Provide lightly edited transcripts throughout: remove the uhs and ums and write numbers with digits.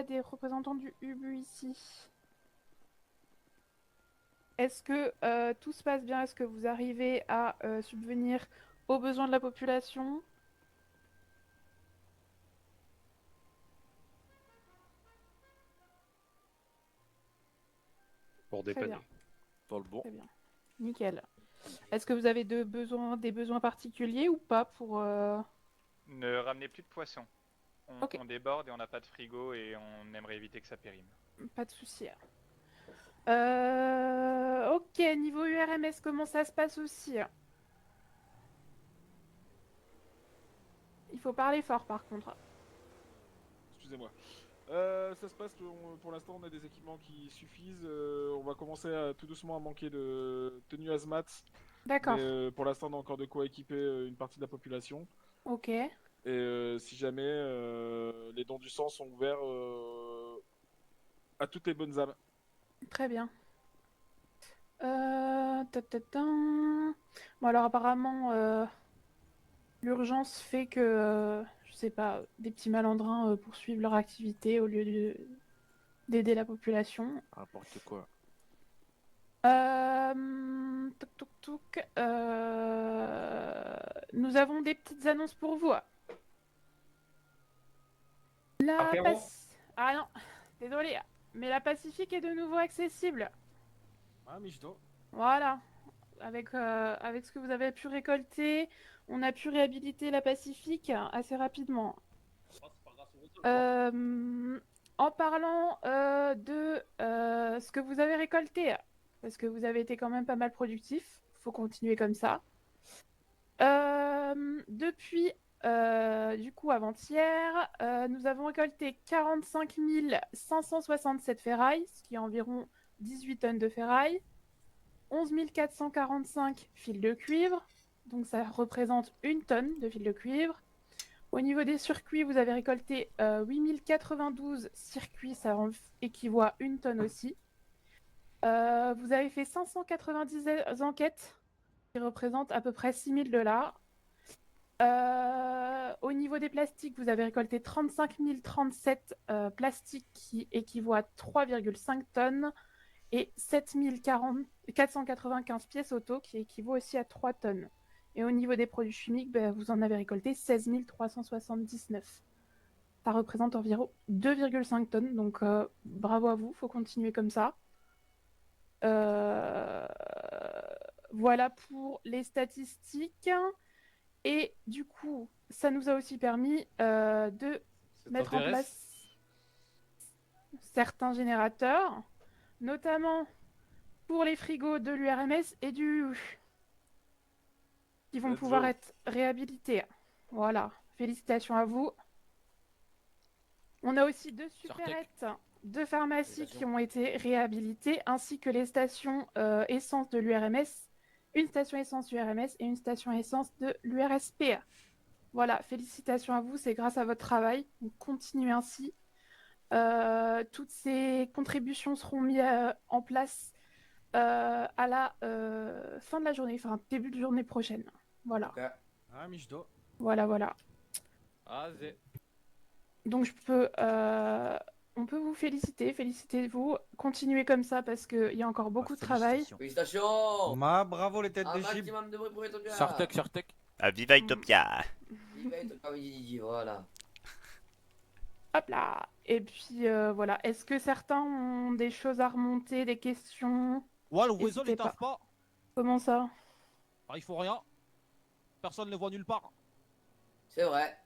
des représentants du UBU ici. Est-ce que tout se passe bien? Est-ce que vous arrivez à subvenir aux besoins de la population? Pour Très bien, dépanner. Dans le bon. très bien. Nickel. Est-ce que vous avez des besoins particuliers ou pas pour... Ne ramenez plus de poissons. Ok, On déborde et on n'a pas de frigo et on aimerait éviter que ça périme. pas de souci. Ok, niveau URMS, comment ça se passe aussi? Il faut parler fort par contre. Excusez-moi. Ça se passe, pour l'instant on a des équipements qui suffisent. On va commencer tout doucement à manquer de tenues hazmat. Mais D'accord, pour l'instant on a encore de quoi équiper une partie de la population. ok, Et si jamais les dons du sang sont ouverts à toutes les bonnes âmes. très bien. Bon alors apparemment, l'urgence fait que, je sais pas, des petits malandrins poursuivent leur activité au lieu d'aider la population. N'importe quoi. Toc toc toc. Nous avons des petites annonces pour vous. Apéro. Ah non, désolé, mais la Pacifique est de nouveau accessible. Ah, Michto. Voilà. Avec ce que vous avez pu récolter, on a pu réhabiliter la Pacifique assez rapidement. En parlant de ce que vous avez récolté, parce que vous avez été quand même pas mal productif, faut continuer comme ça. Depuis, du coup, avant-hier, nous avons récolté 45 567 ferrailles, ce qui est environ 18 tonnes de ferraille. 11 445 fils de cuivre, donc ça représente une tonne de fils de cuivre. Au niveau des circuits, vous avez récolté 8 092 circuits, ça équivaut à une tonne aussi. Vous avez fait 590 enquêtes, qui représentent à peu près 6 000 $. Au niveau des plastiques, vous avez récolté 35 037 plastiques, qui équivaut à 3,5 tonnes. Et 7 495 pièces auto, qui équivaut aussi à 3 tonnes. Et au niveau des produits chimiques, vous en avez récolté 16 379. Ça représente environ 2,5 tonnes, donc bravo à vous, faut continuer comme ça. Voilà pour les statistiques. Et du coup, ça nous a aussi permis de mettre en place certains générateurs, notamment pour les frigos de l'URMS et du qui vont Let's pouvoir go. être réhabilités. Voilà, félicitations à vous. On a aussi deux supérettes de pharmacie qui ont été réhabilitées, ainsi que les stations essence de l'URMS, une station essence URMS et une station essence de l'URSP. Voilà, félicitations à vous, c'est grâce à votre travail. Donc continuez ainsi. Toutes ces contributions seront mises en place à la fin de la journée, enfin début de journée prochaine. Voilà. Ok. Ah, Michto. Voilà, voilà. Ah, zé. Donc on peut vous féliciter, félicitez-vous, continuez comme ça parce qu'il y a encore beaucoup de travail. Félicitations. Bravo les têtes Un de gym. maximum de bruit pour Utopia. Sartek. À Viva Utopia. Viva Utopia, oui, voilà. Hop là. Et puis voilà, est-ce que certains ont des choses à remonter, des questions? Ouais, le Weasel N'hésitez il taffe pas. Comment ça? Ah, il faut rien. Personne ne le voit nulle part. C'est vrai.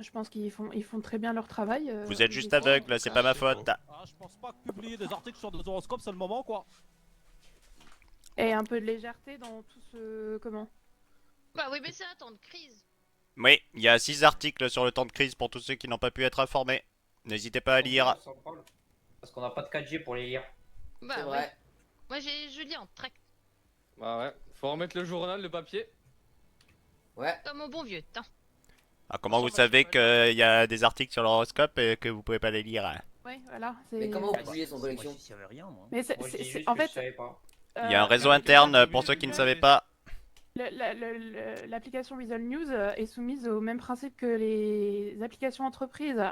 Je pense ils font très bien leur travail. Vous êtes ils juste essaient. aveugle, c'est pas ma faute. Ah, je pense pas que publier des articles sur des horoscopes c'est le moment quoi. Et un peu de légèreté dans tout ce... Comment? Bah oui, mais c'est un temps de crise. Oui, il y a 6 articles sur le temps de crise pour tous ceux qui n'ont pas pu être informés. N'hésitez pas à lire. Sans problème. Parce qu'on n'a pas de 4G pour les lire. Bah C'est oui. vrai. Moi, je lis en tract, Bah ouais, faut remettre le journal, le papier. Ouais. comme au bon vieux temps. Ah, comment vous savez qu'il y a des articles sur l'horoscope et que vous pouvez pas les lire? Oui, voilà. Mais comment vous publiez son collection? Moi, j'y savais rien, moi. Mais Moi, je dis juste en que je fait, savais pas. Il y a un réseau interne pour ceux qui ne savaient pas. l'application Visual News est soumise au même principe que les applications entreprises.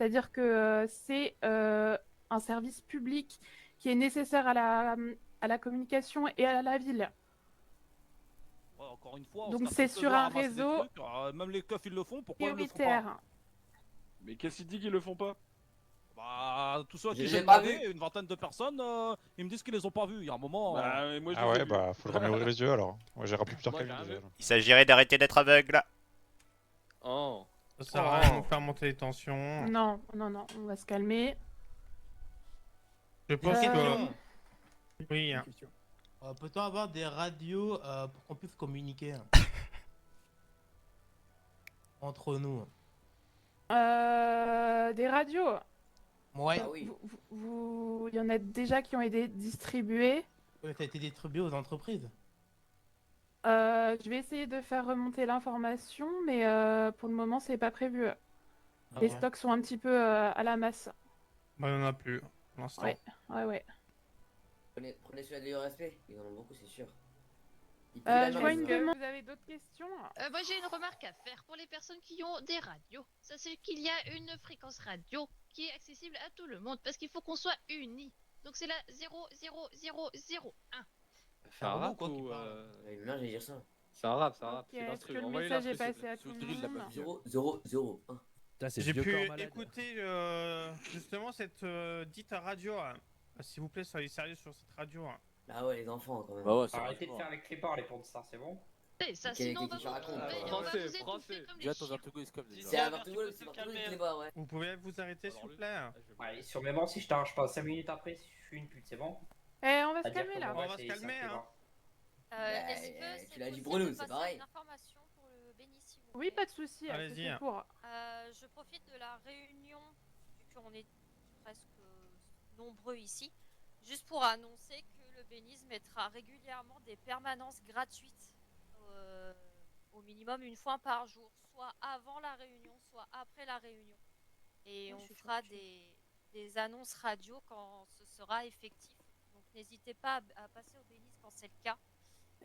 C'est-à-dire que c'est un service public qui est nécessaire à la communication et à la ville. Ouais, encore une fois, on Donc se c'est tape sur dedans à un ramasser des réseau trucs, même les keufs ils le font, pourquoi ils le font pas? prioritaire. Mais qu'est-ce qu'il dit qu'ils le font pas? Bah, tous ceux à qui Je j'ai l'ai pas demandé, une vingtaine de personnes, ils me disent qu'ils les ont pas vus. Il y a un moment. Bah, moi, je Ah les ai ouais, vus. bah faudra mieux ouvrir les yeux alors. Ouais, j'ai rappelé plus tard Moi, qu'à j'ai lui rien déjà. vu. Il s'agirait d'arrêter d'être aveugle. Oh. Ça sert à rien de faire monter les tensions. Non, non, non, on va se calmer. Je pense Une que... Oui, hein. Peut-on avoir des radios pour qu'on puisse communiquer entre nous? Des radios. Ouais, Ah oui. Il y en a déjà qui ont été distribuées. ça a été distribué aux entreprises. Je vais essayer de faire remonter l'information, mais pour le moment, c'est pas prévu. Les Ok. stocks sont un petit peu à la masse. Bah, il n'y en a plus pour l'instant. Ouais, ouais, ouais. Prenez celui-là de l'IRSP, ils en ont beaucoup, c'est sûr. Ils payent la Je main, vois les une gars. demande. Vous avez d'autres questions? Moi j'ai une remarque à faire pour les personnes qui ont des radios. Ça c'est qu'il y a une fréquence radio qui est accessible à tout le monde parce qu'il faut qu'on soit unis. Donc c'est la 00001. C'est un rap quoi, qui ou. parle. Ouais, mais non, j'allais dire ça. C'est un rap, c'est un rap. Ok, C'est est-ce l'instru. que le Envoyez-la, message est s'il vous passé plaît. à tout le monde? 00001. J'ai pu écouter justement cette dite radio. S'il vous plaît, soyez sérieux sur cette radio. Ah ouais, les enfants quand même. Bah ouais, c'est Arrêtez de faire les clébards, les pornstar, c'est bon? Et ça Quel- sinon on quel- va quel- vous raconte, tromper, ouais. on va Français, vous étouffer français. comme les chiens. C'est à Martougo, c'est Martougo qui les bat, ouais. Vous pouvez vous arrêter, s'il vous plaît? Allez, sur mes morts, si je t'arrache pas 5 minutes après, si je suis une pute, c'est bon? Eh, on va se C'est-à-dire calmer que là. moi, On va c'est- se calmer, c'est un hein. clébard. Est-ce que tu l'as dit Bruno, c'est pareil. Oui, pas de souci. Allez-y. c'était pour. Je profite de la réunion, vu qu'on est presque nombreux ici, juste pour annoncer que le Béniz mettra régulièrement des permanences gratuites, au minimum une fois par jour, soit avant la réunion, soit après la réunion. Et on fera des annonces radio quand ce sera effectif. Donc n'hésitez pas à passer au Béniz quand c'est le cas.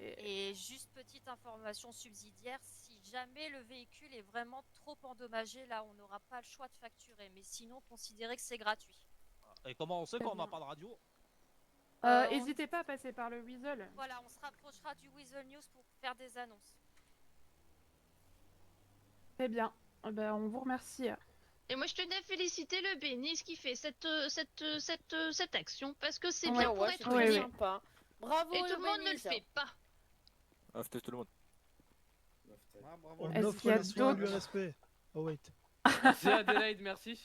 Et juste petite information subsidiaire, si jamais le véhicule est vraiment trop endommagé, là on n'aura pas le choix de facturer, mais sinon considérez que c'est gratuit. Et comment on sait Très qu'on n'a bien. pas de radio? N'hésitez pas à passer par le Weasel. Voilà, on se rapprochera du Weasel News pour faire des annonces. Très bien. Ben, on vous remercie. Et moi je tenais à féliciter le Bénis qui fait cette action parce que c'est Ouais, bien pour ouais, être c'est très unis. sympa. Bravo Et tout le monde ne le fait pas. Ah, c'était tout le monde. Ah, bravo. Est-ce qu'il y a d'autres? C'est Adélaïde, merci.